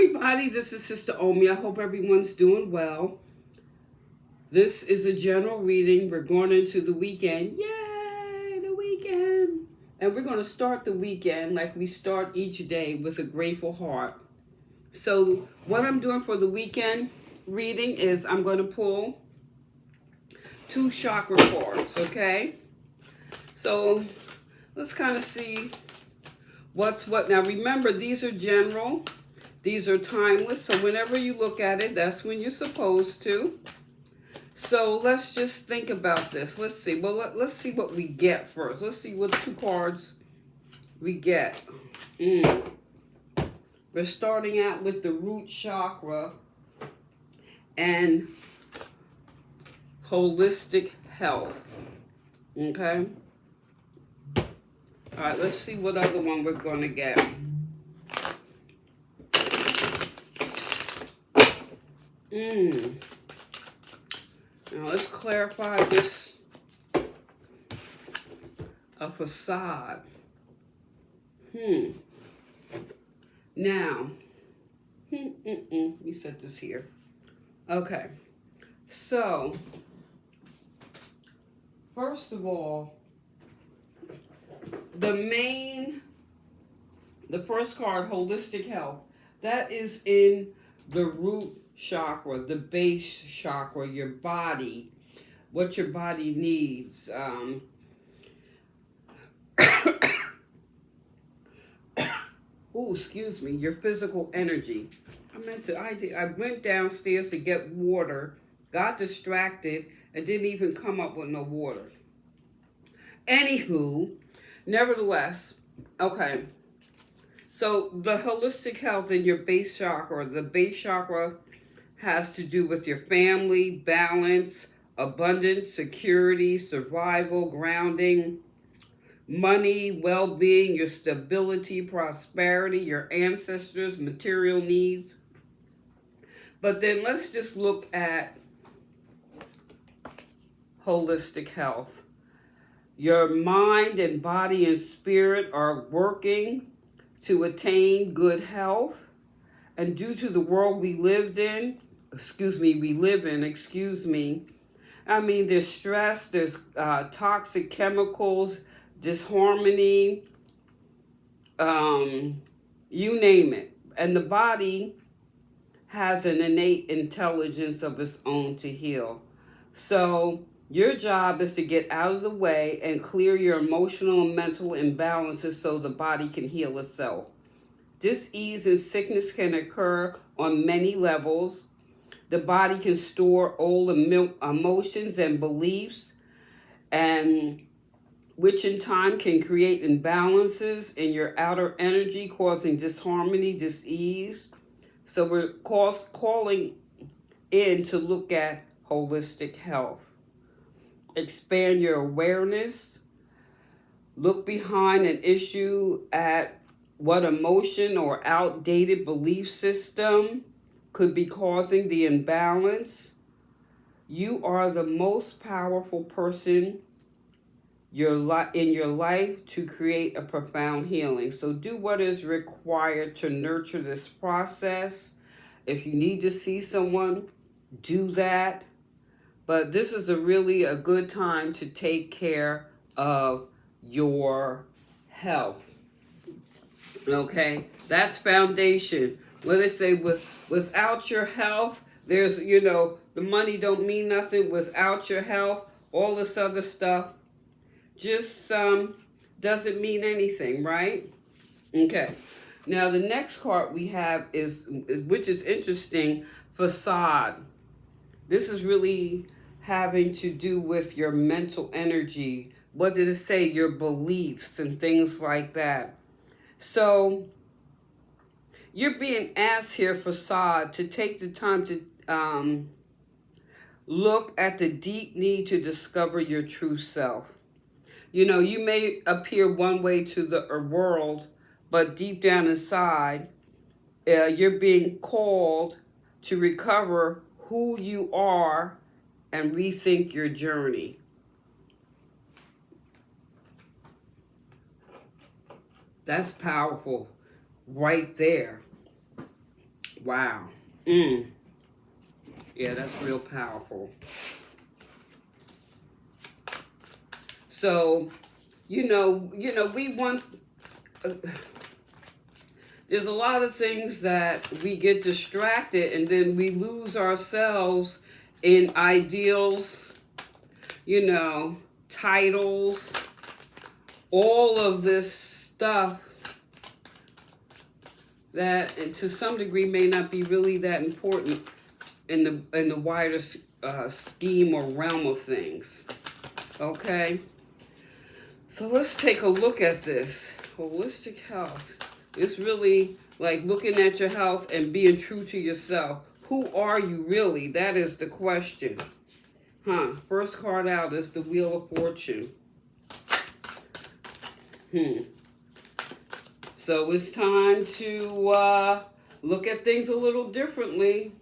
everybody, this is Sister Omi. I hope everyone's doing well. This is a general reading. We're going into the weekend. Yay, the weekend. And we're going to start the weekend like we start each day with a grateful heart. So what I'm doing for the weekend reading is I'm going to pull 2 chakra cards, okay? So let's kind of see what's what. Now remember, these are general. These are timeless, so whenever you look at it, that's when you're supposed to. So let's just think about this. Let's see. Well, let's see what we get first. Let's see what 2 cards we get. We're starting out with the root chakra and holistic health. Okay? All right, let's see what other one we're going to get. Now let's clarify this. A facade. Now, let me set this here. Okay, so first of all, the first card, holistic health, that is in the root chakra, the base chakra, your body, what your body needs. Oh, excuse me, your physical energy. I went downstairs to get water, got distracted, and didn't even come up with no water. Anywho, nevertheless, okay. So the holistic health in your base chakra, the base chakra has to do with your family, balance, abundance, security, survival, grounding, money, well-being, your stability, prosperity, your ancestors, material needs. But then let's just look at holistic health. Your mind and body and spirit are working to attain good health. And due to the world we live in, I mean, there's stress, there's toxic chemicals, disharmony, you name it. And the body has an innate intelligence of its own to heal. So your job is to get out of the way and clear your emotional and mental imbalances so the body can heal itself. Dis-ease and sickness can occur on many levels. The body can store old emotions and beliefs, and which in time can create imbalances in your outer energy, causing disharmony, dis-ease. So we're calling in to look at holistic health. Expand your awareness. Look behind an issue at what emotion or outdated belief system could be causing the imbalance. You are the most powerful person in your life to create a profound healing. So do what is required to nurture this process. If you need to see someone, do that. But this is really a good time to take care of your health. Okay, that's foundation. What they say, without your health, there's, the money don't mean nothing. Without your health, all this other stuff just doesn't mean anything, right? Okay. Now the next card we have which is interesting, facade. This is really having to do with your mental energy. What did it say? Your beliefs and things like that. So you're being asked here, facade, to take the time to look at the deep need to discover your true self. You may appear one way to the world, but deep down inside, you're being called to recover who you are and rethink your journey. That's powerful right there. Wow. Yeah, that's real powerful. So, we want. There's a lot of things that we get distracted, and then we lose ourselves in ideals, titles, all of this stuff that to some degree may not be really that important in the wider scheme or realm of things. Okay, so let's take a look at this holistic health. It's really like looking at your health and being true to yourself. Who are you really? That is the question. First card out is the Wheel of Fortune. So it's time to look at things a little differently.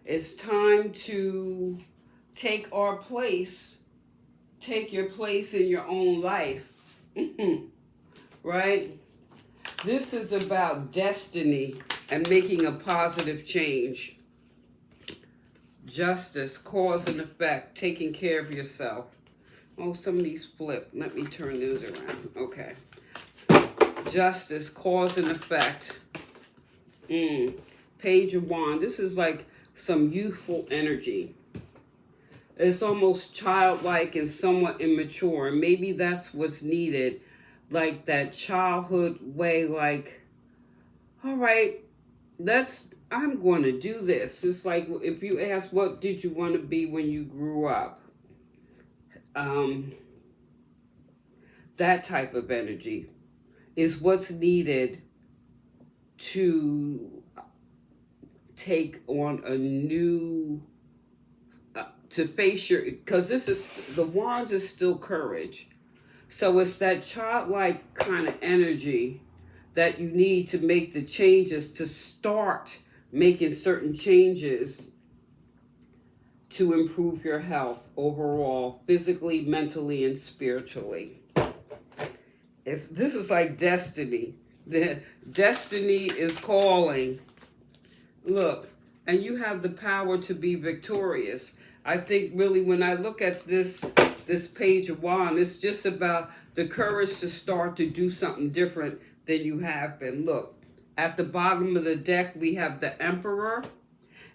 It's time to take our place. Take your place in your own life. Right? This is about destiny and making a positive change. Justice, cause and effect, taking care of yourself. Oh, some of these flip. Let me turn those around. Okay. Justice, cause and effect. Page of Wands. This is like some youthful energy. It's almost childlike and somewhat immature. And maybe that's what's needed. Like that childhood way, like, all right, I'm going to do this. It's like if you ask, what did you want to be when you grew up? That type of energy is what's needed to take on a new, to face your, because the Wands is still courage. So it's that childlike kind of energy that you need to make the changes, to start making certain changes to improve your health overall, physically, mentally, and spiritually. This is like destiny. The destiny is calling. Look, and you have the power to be victorious. I think really when I look at this Page of Wands, it's just about the courage to start to do something different than you have been. Look, at the bottom of the deck, we have the Emperor,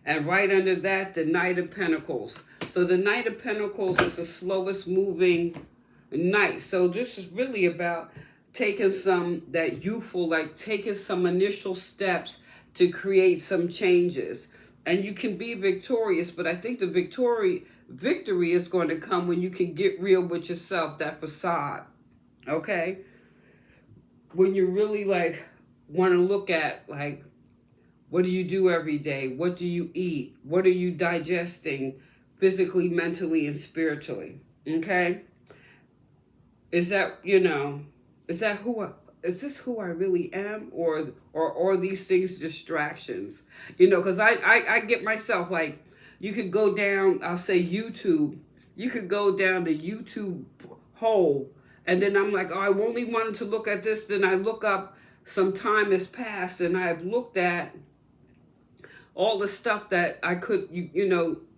and right under that, the Knight of Pentacles. So the Knight of Pentacles is the slowest moving knight. So this is really about taking that youthful, like taking some initial steps to create some changes. And you can be victorious, but I think the victory is going to come when you can get real with yourself, that facade. Okay? When you really like want to look at like, what do you do every day? What do you eat? What are you digesting physically, mentally, and spiritually? Okay? Is that, is this who I really am? Or are these things distractions? Because I get myself like, you could go down, I'll say YouTube. You could go down the YouTube hole. And then I'm like, oh, I only wanted to look at this. Then I look up, some time has passed, and I've looked at all the stuff that I could,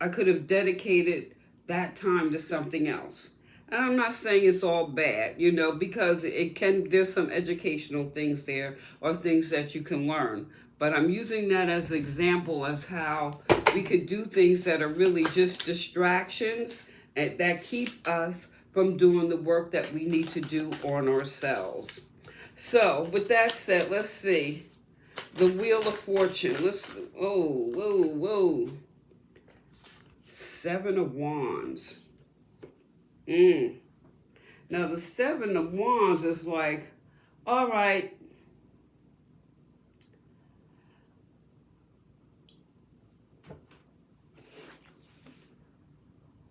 I could have dedicated that time to something else. And I'm not saying it's all bad, because there's some educational things there or things that you can learn. But I'm using that as an example as how we could do things that are really just distractions and that keep us from doing the work that we need to do on ourselves. So with that said, let's see. The Wheel of Fortune. Whoa. 7 of Wands. Now the 7 of Wands is like, all right,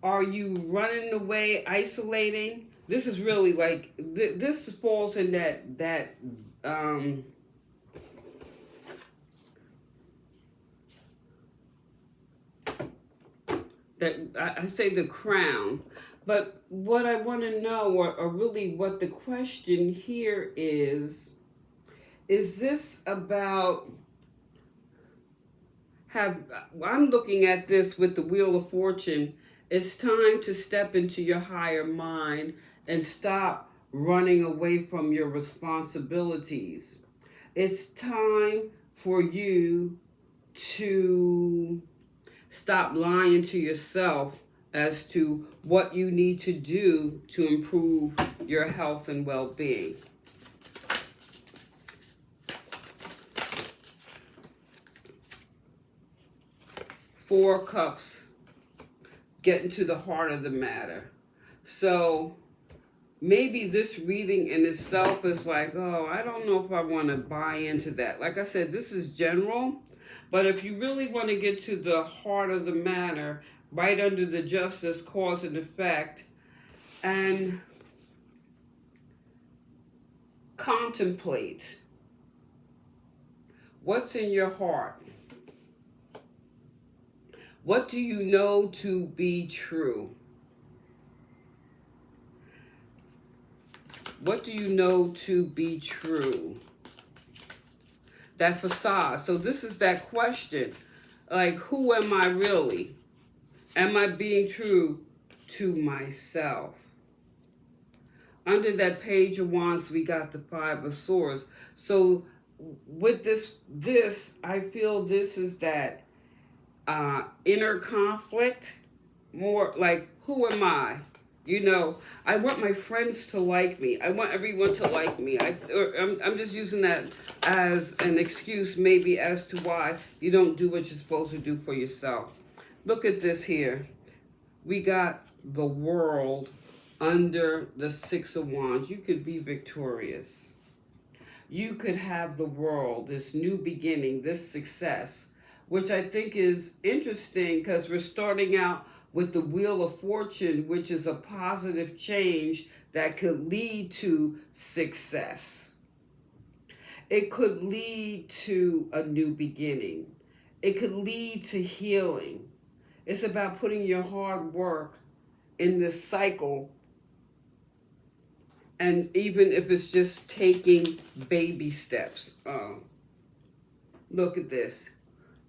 are you running away, isolating? This is really like, this falls in that that I say the crown. But what I want to know, or really what the question here is this about I'm looking at this with the Wheel of Fortune. It's time to step into your higher mind and stop running away from your responsibilities. It's time for you to stop lying to yourself as to what you need to do to improve your health and well-being. Four Cups, getting to the heart of the matter. So maybe this reading in itself is like, oh, I don't know if I want to buy into that. Like I said, this is general, but if you really want to get to the heart of the matter, right under the justice, cause and effect, and contemplate what's in your heart. What do you know to be true? What do you know to be true? That facade. So this is that question. Like, who am I really? Am I being true to myself? Under that Page of Wands, we got the Five of Swords. So with this, I feel this is that inner conflict, more like, who am I? You know, I want my friends to like me. I want everyone to like me. I'm just using that as an excuse maybe as to why you don't do what you're supposed to do for yourself. Look at this here. We got the World under the Six of Wands. You could be victorious. You could have the world, this new beginning, this success, which I think is interesting because we're starting out with the Wheel of Fortune, which is a positive change that could lead to success. It could lead to a new beginning. It could lead to healing. It's about putting your hard work in this cycle, and even if it's just taking baby steps. Look at this.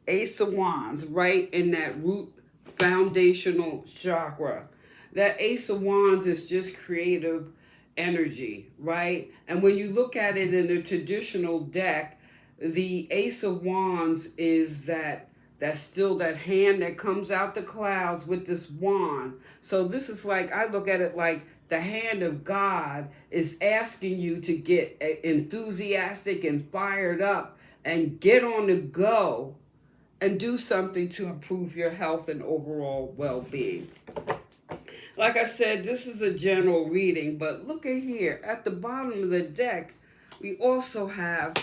Ace of Wands, right in that root foundational chakra. That Ace of Wands is just creative energy, right? And when you look at it in a traditional deck, the Ace of Wands is that's still that hand that comes out the clouds with this wand. So this is like, I look at it like the hand of God is asking you to get enthusiastic and fired up and get on the go and do something to improve your health and overall well-being. Like I said, this is a general reading, but look at here. At the bottom of the deck, we also have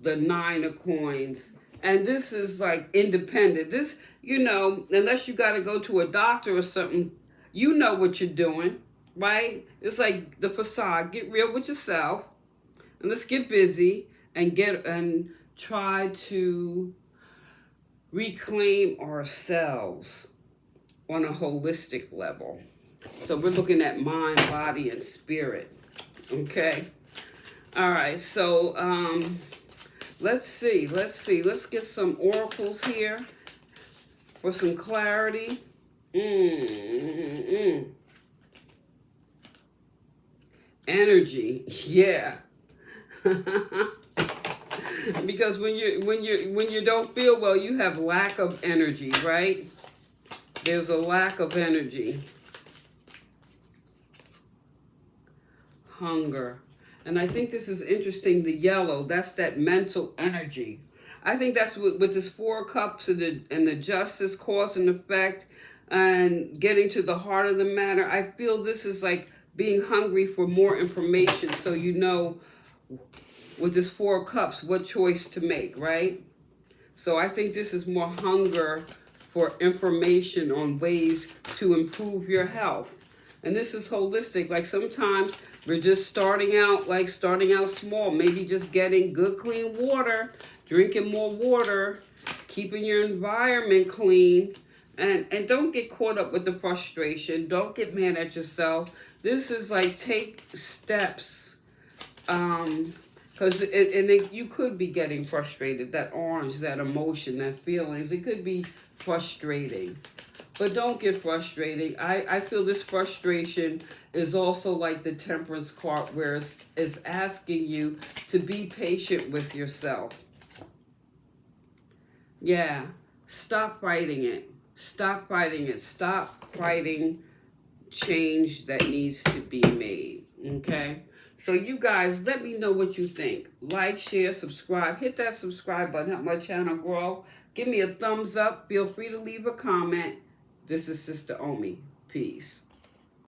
the Nine of Coins. And this is like independent. This, you know, unless you got to go to a doctor or something, you know what you're doing, right? It's like the facade. Get real with yourself. And let's get busy and try to reclaim ourselves on a holistic level. So we're looking at mind, body, and spirit. Okay? All right, so let's see. Let's get some oracles here for some clarity. Energy, yeah. Because when you don't feel well, you have lack of energy, right? There's a lack of energy. Hunger. And I think this is interesting, the yellow, that's that mental energy. I think that's with this Four Cups and the justice, cause and effect, and getting to the heart of the matter. I feel this is like being hungry for more information, so you know with this Four Cups what choice to make, right? So I think this is more hunger for information on ways to improve your health. And this is holistic. Like sometimes we're just starting out small, maybe just getting good clean water, drinking more water, keeping your environment clean, and don't get caught up with the frustration. Don't get mad at yourself. This is like take steps Because you could be getting frustrated. That orange, that emotion, that feelings, it could be frustrating. But don't get frustrated. I feel this frustration is also like the temperance card, where it's asking you to be patient with yourself. Yeah. Stop fighting it. Stop fighting it. Stop fighting change that needs to be made. Okay? So you guys, let me know what you think. Like, share, subscribe. Hit that subscribe button. Help my channel grow. Give me a thumbs up. Feel free to leave a comment. This is Sister Omi. Peace.